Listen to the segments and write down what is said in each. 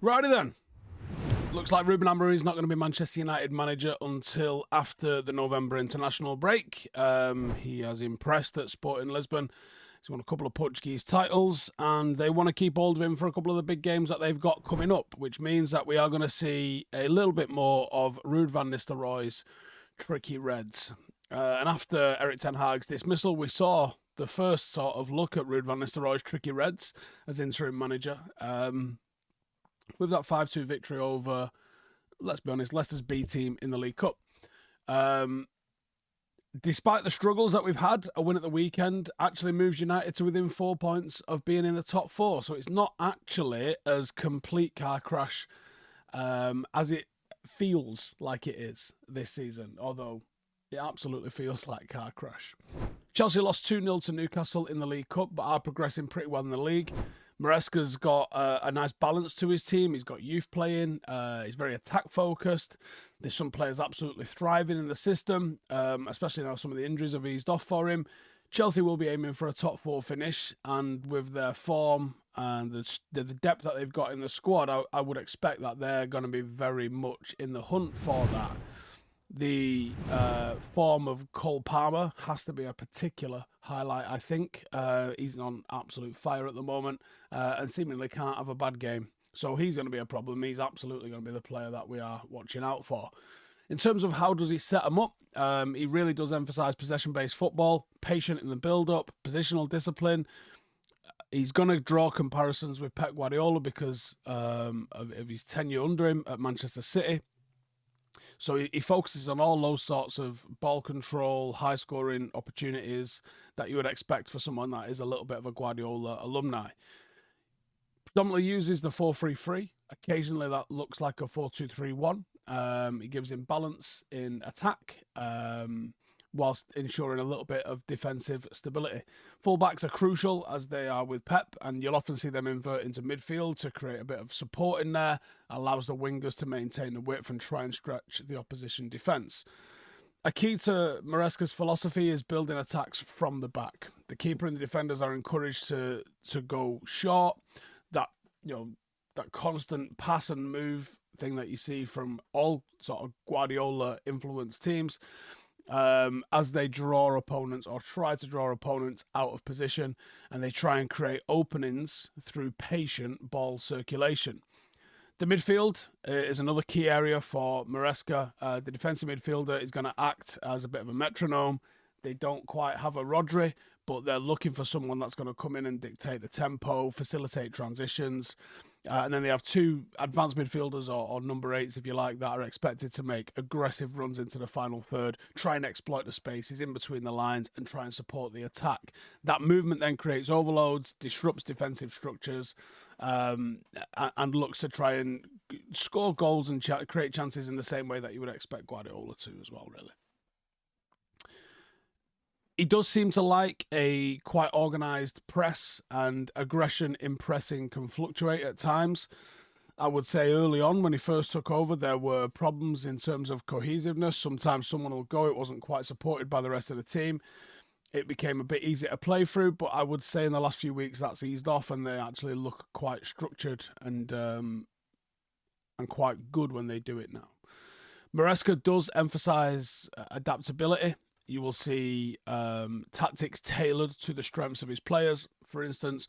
Righty then. Looks like Ruben Amorim is not going to be Manchester United manager until after the November international break. He has impressed at Sporting Lisbon. He's won a couple of Portuguese titles, and they want to keep hold of him for a couple of the big games that they've got coming up, which means that we are going to see a little bit more of Ruud van Nistelrooy's tricky Reds. And after Erik ten Hag's dismissal, we saw the first sort of look at Ruud van Nistelrooy's tricky Reds as interim manager. With that 5-2 victory over, let's be honest, Leicester's B team in the League Cup. Despite the struggles that we've had, a win at the weekend actually moves United to within 4 points of being in the top four. So it's not actually as complete car crash as it feels like it is this season, although it absolutely feels like car crash. Chelsea lost 2-0 to Newcastle in the League Cup, but are progressing pretty well in the league. Maresca's got a nice balance to his team. He's got youth playing. He's very attack-focused. There's some players absolutely thriving in the system, especially now some of the injuries have eased off for him. Chelsea will be aiming for a top four finish, and with their form and the depth that they've got in the squad, I would expect that they're going to be very much in the hunt for that. The form of Cole Palmer has to be a particular highlight, I think. He's on absolute fire at the moment and seemingly can't have a bad game. So he's going to be a problem. He's absolutely going to be the player that we are watching out for. In terms of how does he set them up, he really does emphasise possession-based football, patient in the build-up, positional discipline. He's going to draw comparisons with Pep Guardiola because of his tenure under him at Manchester City. So he focuses on all those sorts of ball control, high-scoring opportunities that you would expect for someone that is a little bit of a Guardiola alumni. Predominantly uses the 4-3-3. Occasionally that looks like a 4-2-3-1. He gives him balance in attack whilst ensuring a little bit of defensive stability. Fullbacks are crucial, as they are with Pep, and you'll often see them invert into midfield to create a bit of support in there, allows the wingers to maintain the width and try and stretch the opposition defence. A key to Maresca's philosophy is building attacks from the back. The keeper and the defenders are encouraged to go short. That constant pass and move thing that you see from all sort of Guardiola-influenced teams, as they draw opponents or try to draw opponents out of position, and they try and create openings through patient ball circulation. The midfield is another key area for Maresca. The defensive midfielder is going to act as a bit of a metronome. They don't quite have a Rodri, but they're looking for someone that's going to come in and dictate the tempo, facilitate transitions. And then they have two advanced midfielders or number 8s, if you like, that are expected to make aggressive runs into the final third, try and exploit the spaces in between the lines and try and support the attack. That movement then creates overloads, disrupts defensive structures, and looks to try and score goals and create chances in the same way that you would expect Guardiola to as well, really. He does seem to like a quite organised press, and aggression in pressing can fluctuate at times. I would say early on when he first took over, there were problems in terms of cohesiveness. Sometimes someone will go, it wasn't quite supported by the rest of the team. It became a bit easier to play through, but I would say in the last few weeks that's eased off, and they actually look quite structured and quite good when they do it now. Maresca does emphasise adaptability. You will see tactics tailored to the strengths of his players. For instance,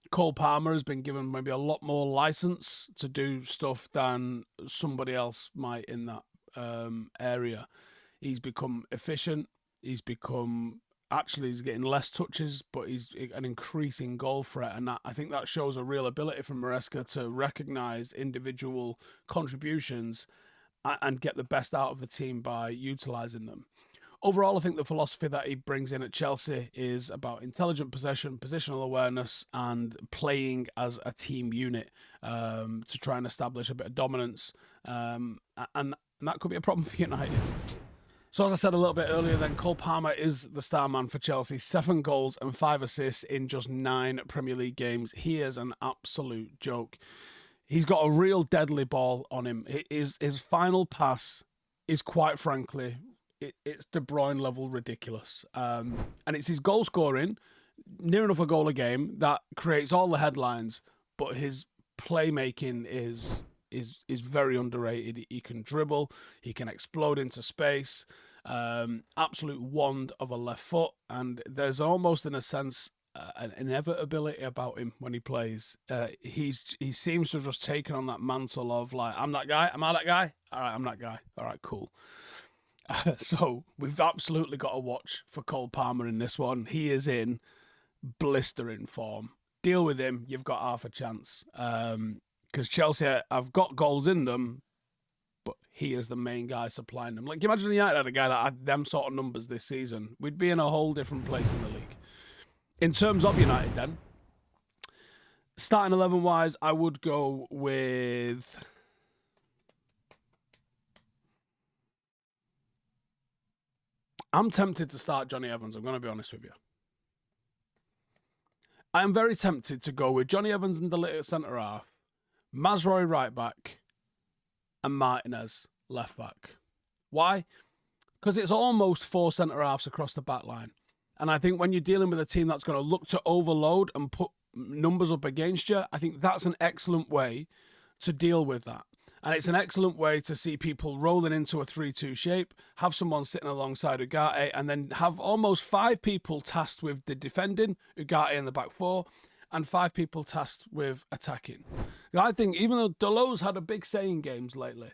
Cole Palmer has been given maybe a lot more license to do stuff than somebody else might in that area. He's become efficient. He's getting less touches, but he's an increasing goal threat. And I think that shows a real ability from Maresca to recognise individual contributions and get the best out of the team by utilising them. Overall, I think the philosophy that he brings in at Chelsea is about intelligent possession, positional awareness, and playing as a team unit to try and establish a bit of dominance. And that could be a problem for United. So as I said a little bit earlier, then Cole Palmer is the star man for Chelsea. 7 goals and 5 assists in just 9 Premier League games. He is an absolute joke. He's got a real deadly ball on him. His final pass is, quite frankly, it's De Bruyne level ridiculous. And it's his goal scoring, near enough a goal a game, that creates all the headlines. But his playmaking is very underrated. He can dribble, he can explode into space, absolute wand of a left foot, and there's almost, in a sense, an inevitability about him when he plays. He seems to have just taken on that mantle of, like, I'm that guy, am I that guy? All right, I'm that guy. All right, cool. So we've absolutely got to watch for Cole Palmer in this one. He is in blistering form. Deal with him, you've got half a chance. Because Chelsea have got goals in them, but he is the main guy supplying them. Like, imagine United had a guy that had them sort of numbers this season. We'd be in a whole different place in the league. In terms of United then, starting 11-wise, I would go with... I'm tempted to start Johnny Evans, I'm going to be honest with you. I am very tempted to go with Johnny Evans and De Ligt at centre-half, Mazraoui right back, and Martinez left back. Why? Because it's almost 4 centre-halves across the back line. And I think when you're dealing with a team that's going to look to overload and put numbers up against you, I think that's an excellent way to deal with that. And it's an excellent way to see people rolling into a 3-2 shape, have someone sitting alongside Ugarte, and then have almost 5 people tasked with the defending, Ugarte in the back 4, and 5 people tasked with attacking. I think, even though Dalot's had a big say in games lately,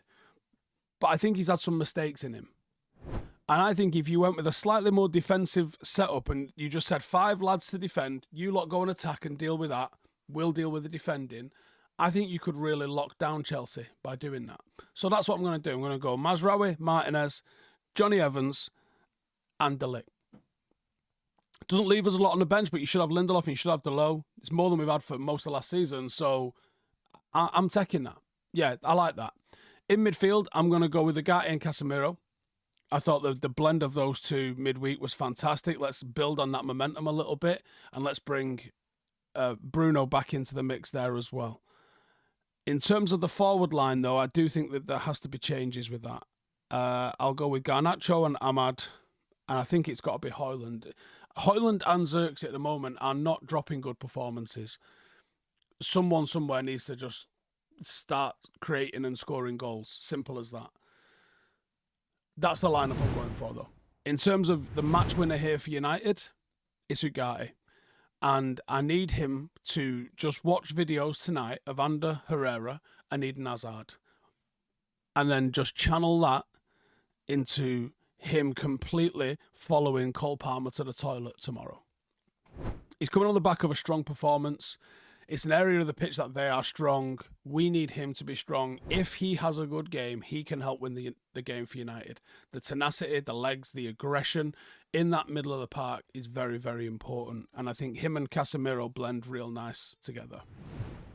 but I think he's had some mistakes in him. And I think if you went with a slightly more defensive setup and you just said 5 lads to defend, you lot go and attack and deal with that, we'll deal with the defending, I think you could really lock down Chelsea by doing that. So that's what I'm going to do. I'm going to go Mazraoui, Martinez, Johnny Evans, and De Ligt. Doesn't leave us a lot on the bench, but you should have Lindelof and you should have Dalot. It's more than we've had for most of last season, so I'm taking that. Yeah, I like that. In midfield, I'm going to go with Ugarte and Casemiro. I thought the blend of those two midweek was fantastic. Let's build on that momentum a little bit, and let's bring Bruno back into the mix there as well. In terms of the forward line, though, I do think that there has to be changes with that. I'll go with Garnacho and Ahmad, and I think it's got to be Højlund. Højlund and Xerxes at the moment are not dropping good performances. Someone somewhere needs to just start creating and scoring goals. Simple as that. That's the lineup I'm going for, though. In terms of the match winner here for United, it's Ugarte. And I need him to just watch videos tonight of Ander Herrera and Eden Hazard. And then just channel that into him completely following Cole Palmer to the toilet tomorrow. He's coming on the back of a strong performance. It's an area of the pitch that they are strong. We need him to be strong. If he has a good game, he can help win the game for United. The tenacity, the legs, the aggression in that middle of the park is very, very important. And I think him and Casemiro blend real nice together.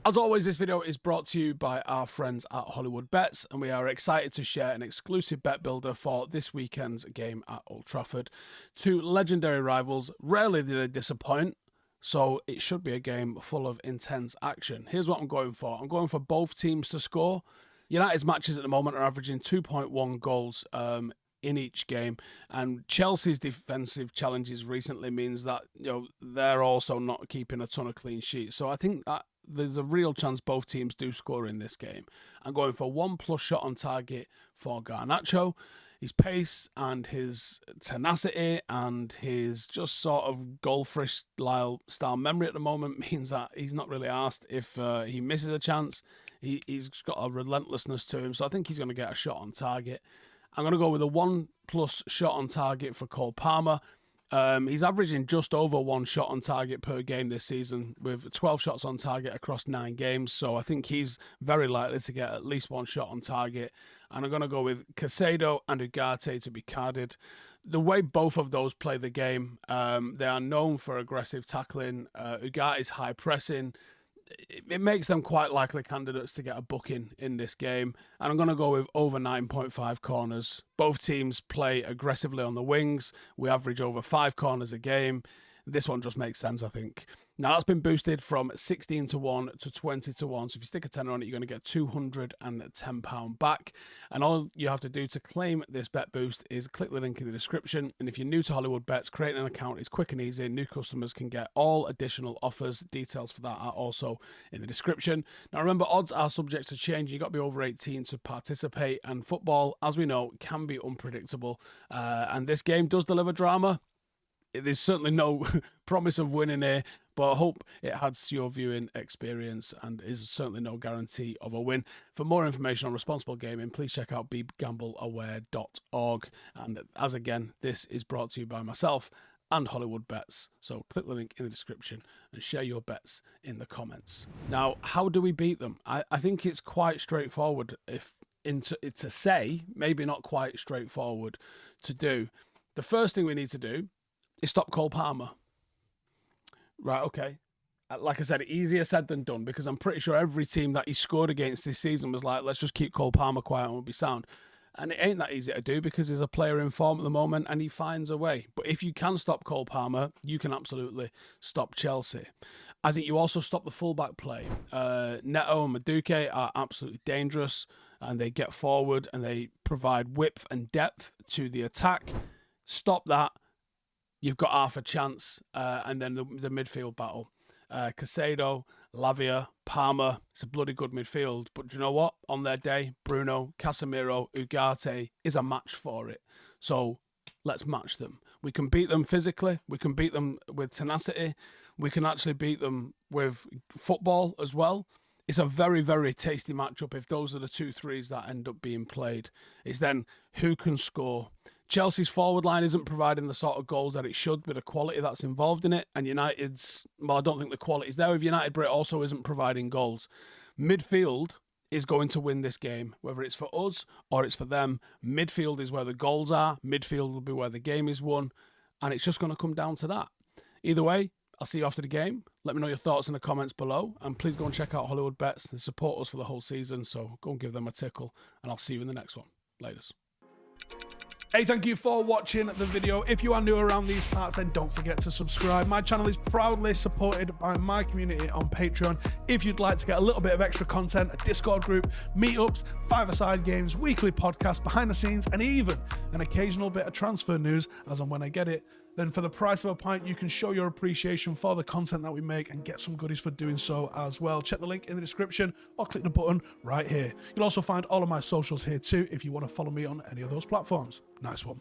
As always, this video is brought to you by our friends at Hollywoodbets, and we are excited to share an exclusive bet builder for this weekend's game at Old Trafford. 2 legendary rivals, rarely do they disappoint. So it should be a game full of intense action. Here's what I'm going for. I'm going for both teams to score. United's matches at the moment are averaging 2.1 goals in each game. And Chelsea's defensive challenges recently means that, you know, they're also not keeping a ton of clean sheets. So I think that there's a real chance both teams do score in this game. I'm going for 1+ shot on target for Garnacho. His pace and his tenacity and his just sort of goal-fresh style memory at the moment means that he's not really asked if he misses a chance. He's got a relentlessness to him, so I think he's going to get a shot on target. I'm going to go with a 1+ shot on target for Cole Palmer. He's averaging just over 1 shot on target per game this season with 12 shots on target across 9 games. So I think he's very likely to get at least 1 shot on target. And I'm going to go with Caicedo and Ugarte to be carded. The way both of those play the game, they are known for aggressive tackling. Ugarte's high pressing. It makes them quite likely candidates to get a booking in this game. And I'm going to go with over 9.5 corners. Both teams play aggressively on the wings. We average over 5 corners a game. This one just makes sense, I think. Now, that's been boosted from 16 to 1 to 20 to 1. So if you stick a tenner on it, you're going to get £210 back. And all you have to do to claim this bet boost is click the link in the description. And if you're new to Hollywoodbets, creating an account is quick and easy. New customers can get all additional offers. Details for that are also in the description. Now, remember, odds are subject to change. You've got to be over 18 to participate. And football, as we know, can be unpredictable. And this game does deliver drama. There's certainly no promise of winning here, but I hope it adds to your viewing experience and is certainly no guarantee of a win. For more information on responsible gaming, please check out begambleaware.org. And as again, this is brought to you by myself and Hollywoodbets. So click the link in the description and share your bets in the comments. Now, how do we beat them? I think it's quite straightforward to say, maybe not quite straightforward to do. The first thing we need to do is stop Cole Palmer. Right, okay. Like I said, easier said than done, because I'm pretty sure every team that he scored against this season was like, let's just keep Cole Palmer quiet and we'll be sound. And it ain't that easy to do, because there's a player in form at the moment and he finds a way. But if you can stop Cole Palmer, you can absolutely stop Chelsea. I think you also stop the fullback play. Neto and Madueke are absolutely dangerous, and they get forward and they provide width and depth to the attack. Stop that. You've got half a chance, and then the midfield battle. Caicedo, Lavia, Palmer, it's a bloody good midfield. But do you know what? On their day, Bruno, Casemiro, Ugarte is a match for it. So let's match them. We can beat them physically. We can beat them with tenacity. We can actually beat them with football as well. It's a very, very tasty matchup if those are the 2-3s that end up being played. It's then who can score. Chelsea's forward line isn't providing the sort of goals that it should with the quality that's involved in it. And United's, well, I don't think the quality's there with United, but it also isn't providing goals. Midfield is going to win this game, whether it's for us or it's for them. Midfield is where the goals are. Midfield will be where the game is won. And it's just going to come down to that. Either way, I'll see you after the game. Let me know your thoughts in the comments below. And please go and check out Hollywoodbets. They support us for the whole season. So go and give them a tickle. And I'll see you in the next one. Laters. Hey, thank you for watching the video. If you are new around these parts, then don't forget to subscribe. My channel is proudly supported by my community on Patreon. If you'd like to get a little bit of extra content, a Discord group, meetups, five-a-side games, weekly podcasts, behind the scenes, and even an occasional bit of transfer news as and when I get it, then for the price of a pint, you can show your appreciation for the content that we make and get some goodies for doing so as well. Check the link in the description or click the button right here. You'll also find all of my socials here too if you want to follow me on any of those platforms. Nice one.